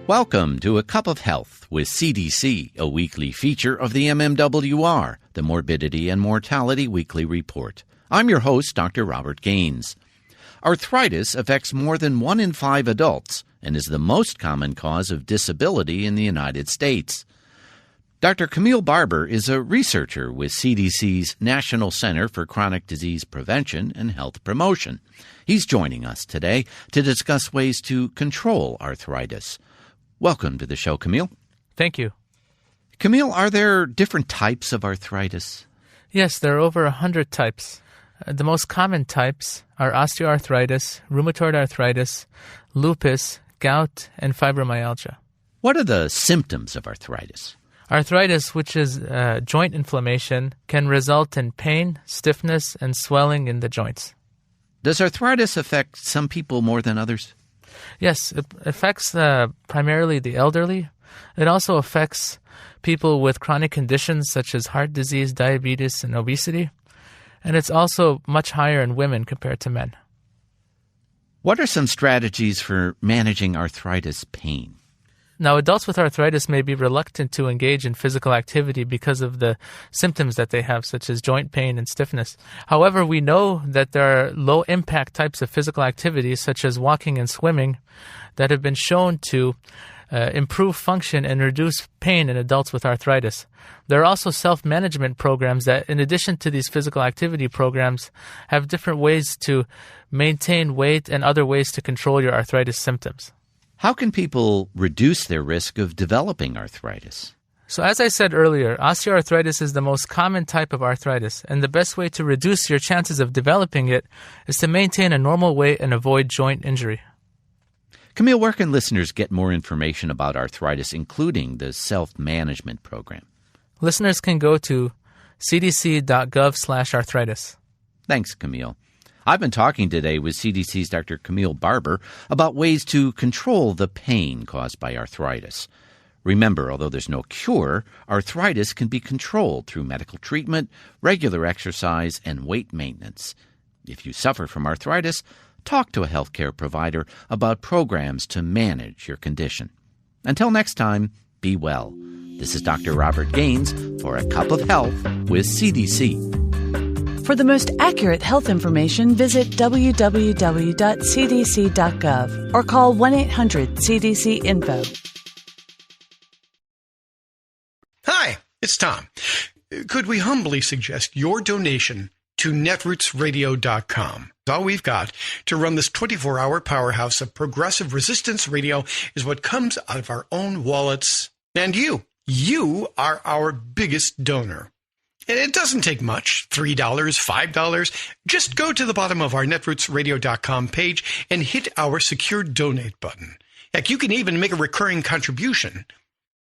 Welcome to A Cup of Health with CDC, a weekly feature of the MMWR, the Morbidity and Mortality Weekly Report. I'm your host, Dr. Robert Gaines. Arthritis affects more than 1 in 5 adults and is the most common cause of disability in the United States. Dr. Camille Barber is a researcher with CDC's National Center for Chronic Disease Prevention and Health Promotion. He's joining us today to discuss ways to control arthritis. Welcome to the show, Camille. Thank you. Camille, are there different types of arthritis? Yes, there are over 100 types. The most common types are osteoarthritis, rheumatoid arthritis, lupus, gout, and fibromyalgia. What are the symptoms of arthritis? Arthritis, which is joint inflammation, can result in pain, stiffness, and swelling in the joints. Does arthritis affect some people more than others? Yes, it affects primarily the elderly. It also affects people with chronic conditions such as heart disease, diabetes, and obesity. And it's also much higher in women compared to men. What are some strategies for managing arthritis pain? Now, adults with arthritis may be reluctant to engage in physical activity because of the symptoms that they have, such as joint pain and stiffness. However, we know that there are low-impact types of physical activities, such as walking and swimming, that have been shown to improve function and reduce pain in adults with arthritis. There are also self-management programs that, in addition to these physical activity programs, have different ways to maintain weight and other ways to control your arthritis symptoms. How can people reduce their risk of developing arthritis? So as I said earlier, osteoarthritis is the most common type of arthritis, and the best way to reduce your chances of developing it is to maintain a normal weight and avoid joint injury. Camille, where can listeners get more information about arthritis, including the self-management program? Listeners can go to cdc.gov/arthritis. Thanks, Camille. I've been talking today with CDC's Dr. Camille Barber about ways to control the pain caused by arthritis. Remember, although there's no cure, arthritis can be controlled through medical treatment, regular exercise, and weight maintenance. If you suffer from arthritis, talk to a healthcare provider about programs to manage your condition. Until next time, be well. This is Dr. Robert Gaines for A Cup of Health with CDC. For the most accurate health information, visit www.cdc.gov or call 1-800-CDC-INFO. Hi, it's Tom. Could we humbly suggest your donation to netrootsradio.com? All we've got to run this 24-hour powerhouse of progressive resistance radio is what comes out of our own wallets. And you are our biggest donor. It doesn't take much, $3, $5. Just go to the bottom of our netrootsradio.com page and hit our secure donate button. Heck, you can even make a recurring contribution.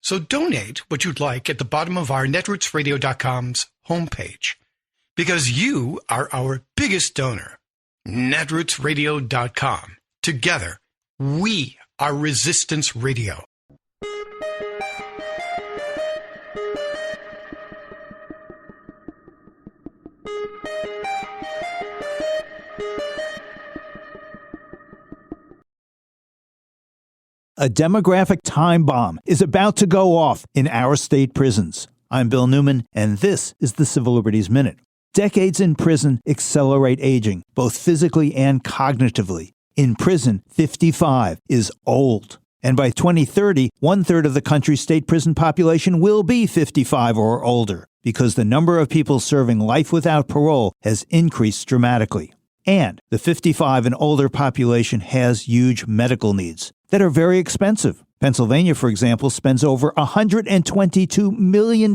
So donate what you'd like at the bottom of our netrootsradio.com's homepage. Because you are our biggest donor. netrootsradio.com. Together, we are Resistance Radio. A demographic time bomb is about to go off in our state prisons. I'm Bill Newman, and this is the Civil Liberties Minute. Decades in prison accelerate aging, both physically and cognitively. In prison, 55 is old. And by 2030, 1/3 of the country's state prison population will be 55 or older, because the number of people serving life without parole has increased dramatically. And the 55 and older population has huge medical needs that are very expensive. Pennsylvania, for example, spends over $122 million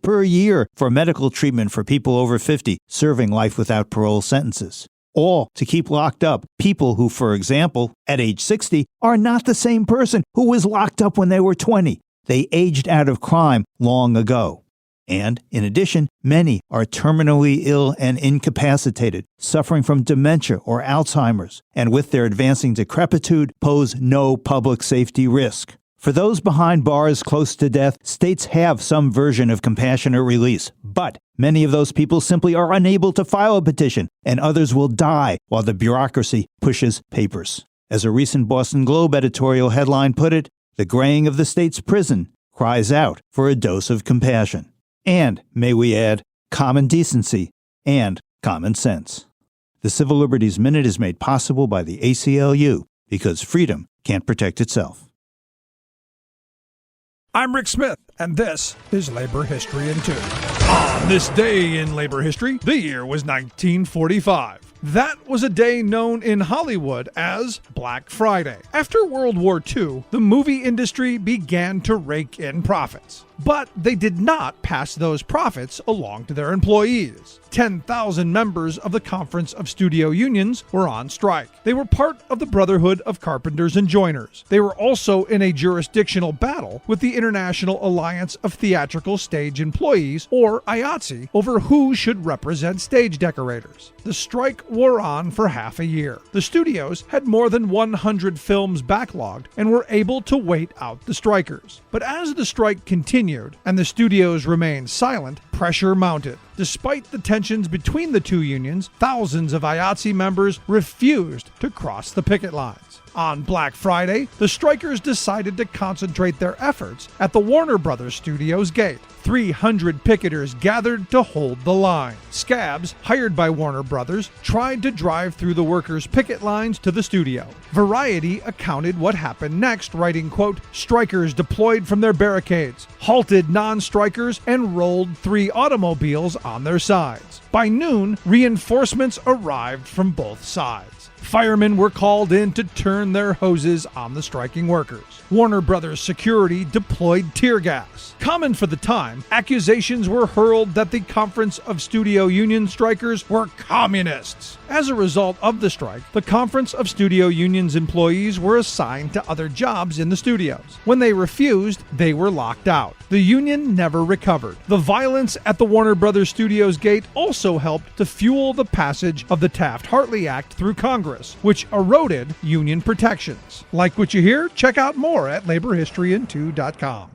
per year for medical treatment for people over 50 serving life without parole sentences. All to keep locked up people who, for example, at age 60, are not the same person who was locked up when they were 20. They aged out of crime long ago. And, in addition, many are terminally ill and incapacitated, suffering from dementia or Alzheimer's, and with their advancing decrepitude, pose no public safety risk. For those behind bars close to death, states have some version of compassionate release, but many of those people simply are unable to file a petition, and others will die while the bureaucracy pushes papers. As a recent Boston Globe editorial headline put it, the graying of the state's prison cries out for a dose of compassion. And, may we add, common decency and common sense. The Civil Liberties Minute is made possible by the ACLU, because freedom can't protect itself. I'm Rick Smith, and this is Labor History in 2. On this day in labor history, the year was 1945. That was a day known in Hollywood as Black Friday. After World War II, the movie industry began to rake in profits. But they did not pass those profits along to their employees. 10,000 members of the Conference of Studio Unions were on strike. They were part of the Brotherhood of Carpenters and Joiners. They were also in a jurisdictional battle with the International Alliance of Theatrical Stage Employees, or IATSE, over who should represent stage decorators. The strike wore on for half a year. The studios had more than 100 films backlogged and were able to wait out the strikers. But as the strike continued and the studios remained silent, pressure mounted. Despite the tensions between the two unions, thousands of IATSE members refused to cross the picket lines. On Black Friday, the strikers decided to concentrate their efforts at the Warner Brothers Studios gate. 300 picketers gathered to hold the line. Scabs, hired by Warner Brothers, tried to drive through the workers' picket lines to the studio. Variety accounted what happened next, writing, quote, "Strikers deployed from their barricades, halted non-strikers, and rolled 3 automobiles on their sides. By noon, reinforcements arrived from both sides. Firemen were called in to turn their hoses on the striking workers. Warner Brothers security deployed tear gas. Common for the time, accusations were hurled that the Conference of Studio Union strikers were communists. As a result of the strike, the Conference of Studio Union's employees were assigned to other jobs in the studios. When they refused, they were locked out. The union never recovered. The violence at the Warner Brothers Studios gate also helped to fuel the passage of the Taft-Hartley Act through Congress, which eroded union protections. Like what you hear? Check out more at laborhistoryin2.com.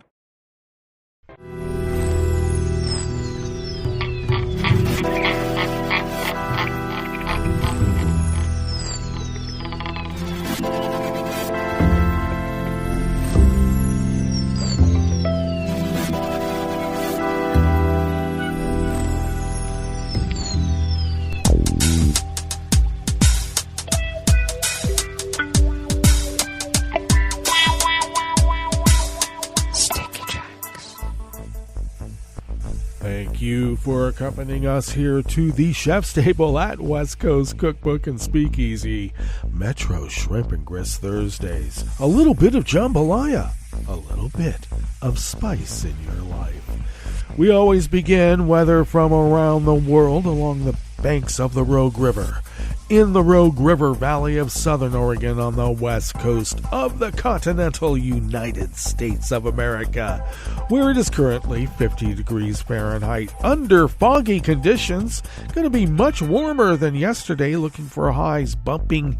Thank you for accompanying us here to the Chef's Table at West Coast Cookbook and Speakeasy. Metro Shrimp and Grist Thursdays. A little bit of jambalaya. A little bit of spice in your life. We always begin, whether from around the world, along the banks of the Rogue River, in the Rogue River Valley of Southern Oregon on the west coast of the continental United States of America, where it is currently 50 degrees Fahrenheit under foggy conditions. Going to be much warmer than yesterday, looking for highs bumping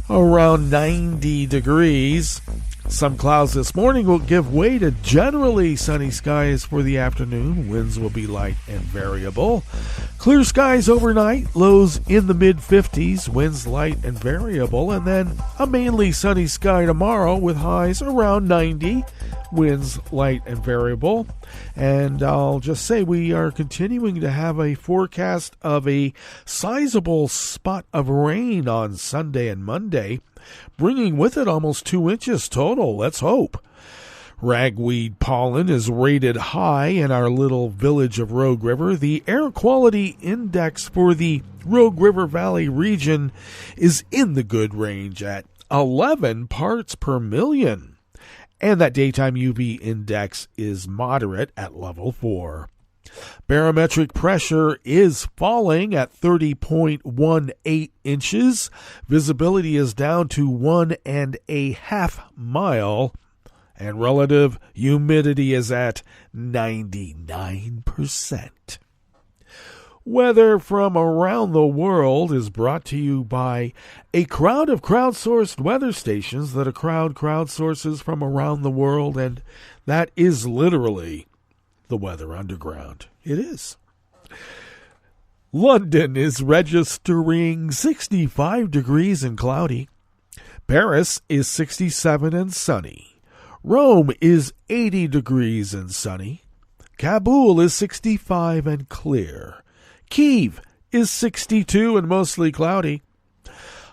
around 90 degrees. Some clouds this morning will give way to generally sunny skies for the afternoon. Winds will be light and variable. Clear skies overnight, lows in the mid-50s, winds light and variable, and then a mainly sunny sky tomorrow with highs around 90, winds light and variable. And I'll just say we are continuing to have a forecast of a sizable spot of rain on Sunday and Monday, bringing with it almost 2 inches total. Let's hope. Ragweed pollen is rated high in our little village of Rogue River. The air quality index for the Rogue River Valley region is in the good range at 11 parts per million. And that daytime UV index is moderate at level 4. Barometric pressure is falling at 30.18 inches. Visibility is down to 1.5 miles. And relative humidity is at 99%. Weather from around the world is brought to you by a crowd of crowdsourced weather stations that a crowd crowdsources from around the world, and that is literally the Weather Underground. It is. London is registering 65 degrees and cloudy. Paris is 67 and sunny. Rome is 80 degrees and sunny. Kabul is 65 and clear. Kyiv is 62 and mostly cloudy.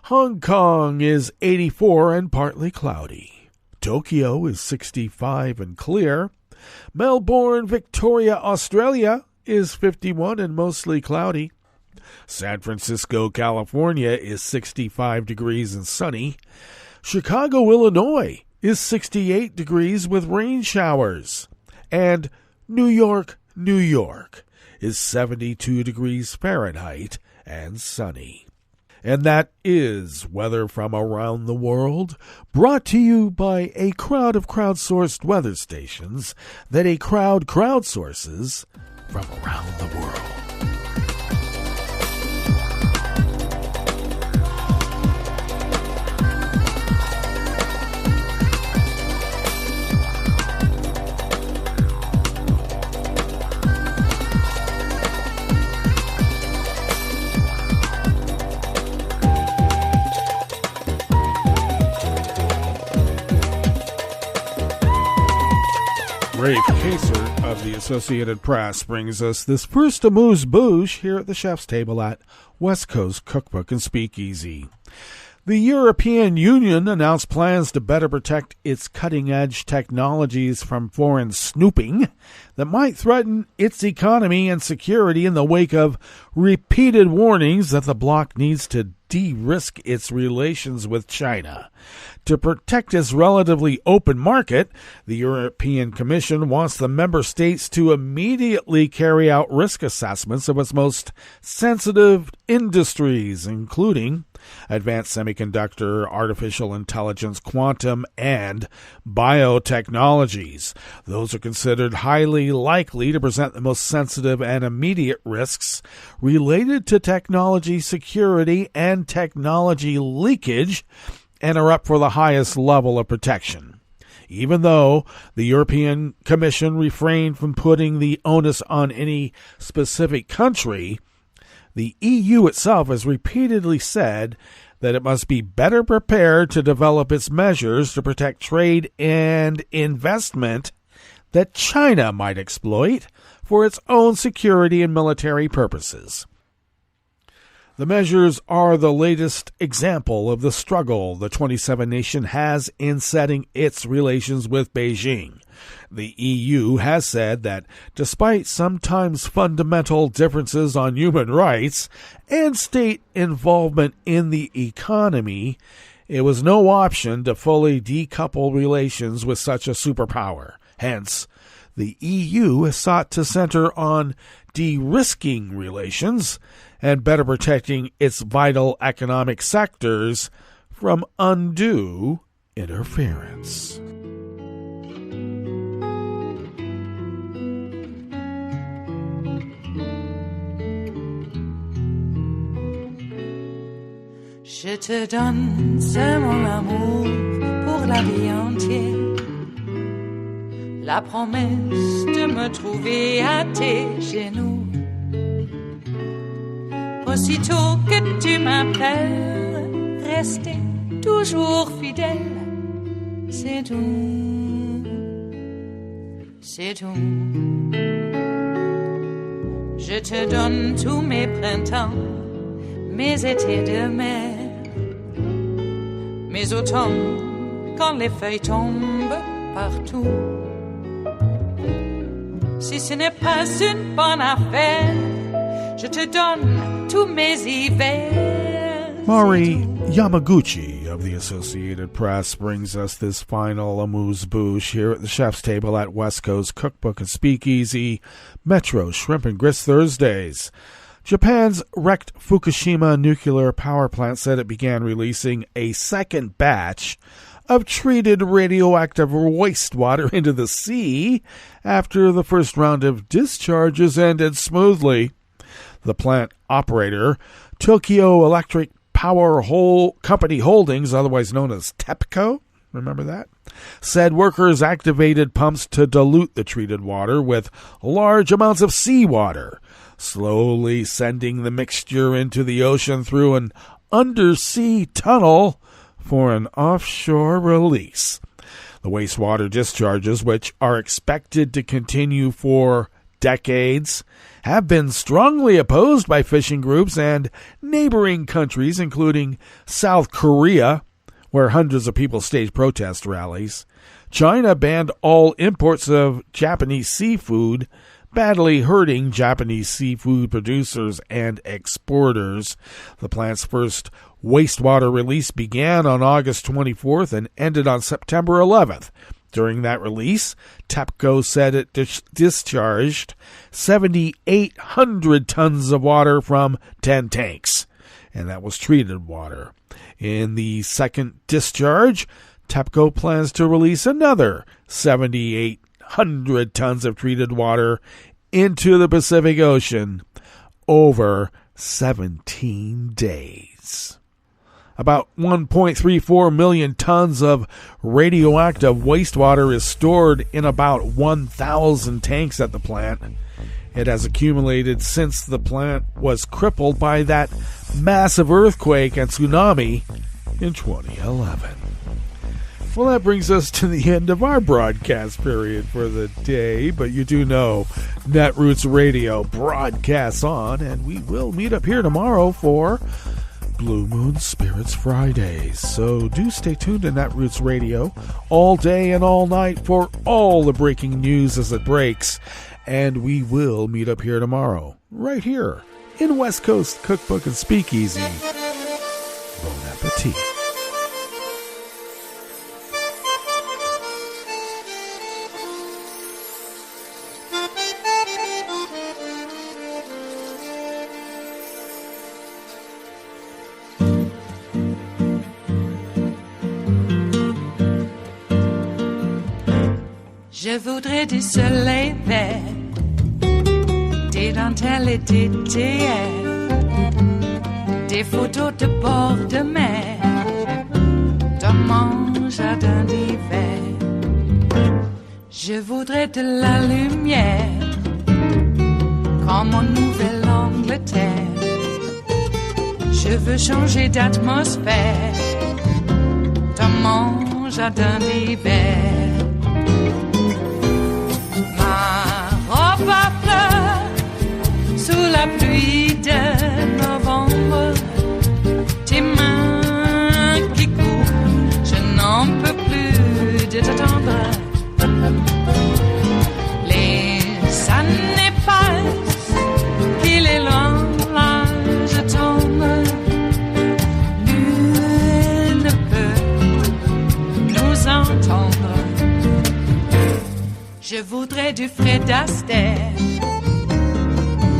Hong Kong is 84 and partly cloudy. Tokyo is 65 and clear. Melbourne, Victoria, Australia is 51 and mostly cloudy. San Francisco, California is 65 degrees and sunny. Chicago, Illinois is 68 degrees with rain showers. And New York, New York is 72 degrees Fahrenheit and sunny. And that is weather from around the world, brought to you by a crowd of crowdsourced weather stations that a crowd crowdsources from around the world. Rafe Kaser of the Associated Press brings us this first amuse-bouche here at the chef's table at West Coast Cookbook and Speakeasy. The European Union announced plans to better protect its cutting-edge technologies from foreign snooping that might threaten its economy and security in the wake of repeated warnings that the bloc needs to de-risk its relations with China. To protect its relatively open market, the European Commission wants the member states to immediately carry out risk assessments of its most sensitive industries, including advanced semiconductor, artificial intelligence, quantum, and biotechnologies. Those are considered highly likely to present the most sensitive and immediate risks related to technology security and technology leakage, and are up for the highest level of protection. Even though the European Commission refrained from putting the onus on any specific country, the EU itself has repeatedly said that it must be better prepared to develop its measures to protect trade and investment that China might exploit for its own security and military purposes. The measures are the latest example of the struggle the 27 nation has in setting its relations with Beijing. The EU has said that despite sometimes fundamental differences on human rights and state involvement in the economy, it was no option to fully decouple relations with such a superpower. Hence, the EU has sought to center on de-risking relations and better protecting its vital economic sectors from undue interference. Je te donne c'est mon amour pour la vie entière. La promesse de me trouver à tes genoux. Aussitôt que tu m'appelles, rester toujours fidèle. C'est tout, c'est tout. Je te donne tous mes printemps, mes étés de mer, mes automnes quand les feuilles tombent partout. Si ce n'est pas une bonne affaire, je te donne tous mes hivers. Mari Yamaguchi of the Associated Press brings us this final amuse-bouche here at the chef's table at West Coast Cookbook and Speakeasy, Metro Shrimp and Grits Thursdays. Japan's wrecked Fukushima nuclear power plant said it began releasing a second batch of treated radioactive wastewater into the sea after the first round of discharges ended smoothly. The plant operator, Tokyo Electric Power Company Holdings, otherwise known as TEPCO, remember that, said workers activated pumps to dilute the treated water with large amounts of seawater, slowly sending the mixture into the ocean through an undersea tunnel for an offshore release. The wastewater discharges, which are expected to continue for decades, have been strongly opposed by fishing groups and neighboring countries, including South Korea, where hundreds of people staged protest rallies. China banned all imports of Japanese seafood badly hurting Japanese seafood producers and exporters. The plant's first wastewater release began on August 24th and ended on September 11th. During that release, TEPCO said it discharged 7,800 tons of water from 10 tanks, and that was treated water. In the second discharge, TEPCO plans to release another 7,800 tons of treated water into the Pacific Ocean over 17 days. About 1.34 million tons of radioactive wastewater is stored in about 1,000 tanks at the plant. It has accumulated since the plant was crippled by that massive earthquake and tsunami in 2011. Well, that brings us to the end of our broadcast period for the day, but you do know Netroots Radio broadcasts on, and we will meet up here tomorrow for Blue Moon Spirits Fridays. So do stay tuned to Netroots Radio all day and all night for all the breaking news as it breaks. And we will meet up here tomorrow, right here in West Coast Cookbook and Speakeasy. Bon appetit. Je voudrais du soleil vert, des dentelles et des théières, des photos de bord de mer, dans mon jardin d'hiver. Je voudrais de la lumière, comme en Nouvelle-Angleterre. Je veux changer d'atmosphère, dans mon jardin d'hiver. Robe à fleurs, sous la pluie de novembre, tes mains qui courent, je n'en peux plus de t'attendre. Les années passent, qu'il est loin, là je tombe. Nul ne peut nous entendre. Je voudrais du Fred Astaire,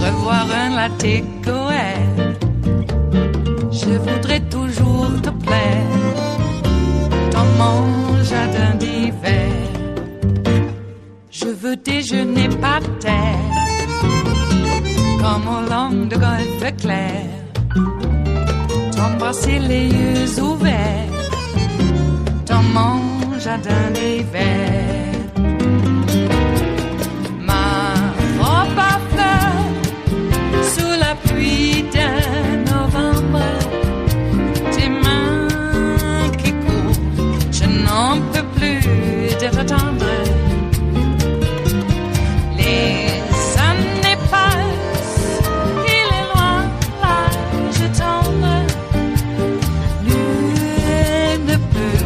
revoir un latte Goël. Je voudrais toujours te plaire dans mon jardin d'hiver. Je veux déjeuner par terre, comme au long de golfe clair, t'embrasser les yeux ouverts dans mon jardin d'hiver. Pluie de novembre, tes mains qui courent, je n'en peux plus de t'attendre. Les années passent, il est loin, là je tombe. Nul ne peut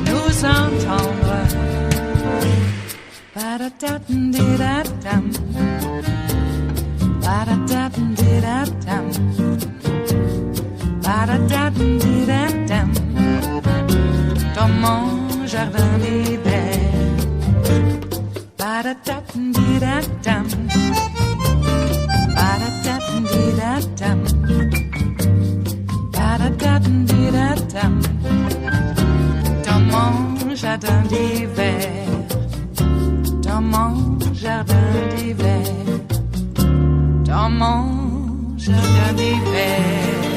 nous entendre. Ba-da-da-dum-di-da-dum. Ba-da-da-dum-di-da-dum. Ba-da-da-dum-di-da-dum. Dans mon jardin d'hiver. Ba-da-da-dum-di-da-dum. Ba-da-da-dum-di-da-dum. Ba-da-da-dum-di-da-dum. Dans mon jardin d'hiver. Dans mon jardin d'hiver. Dans mon jardin d'hiver.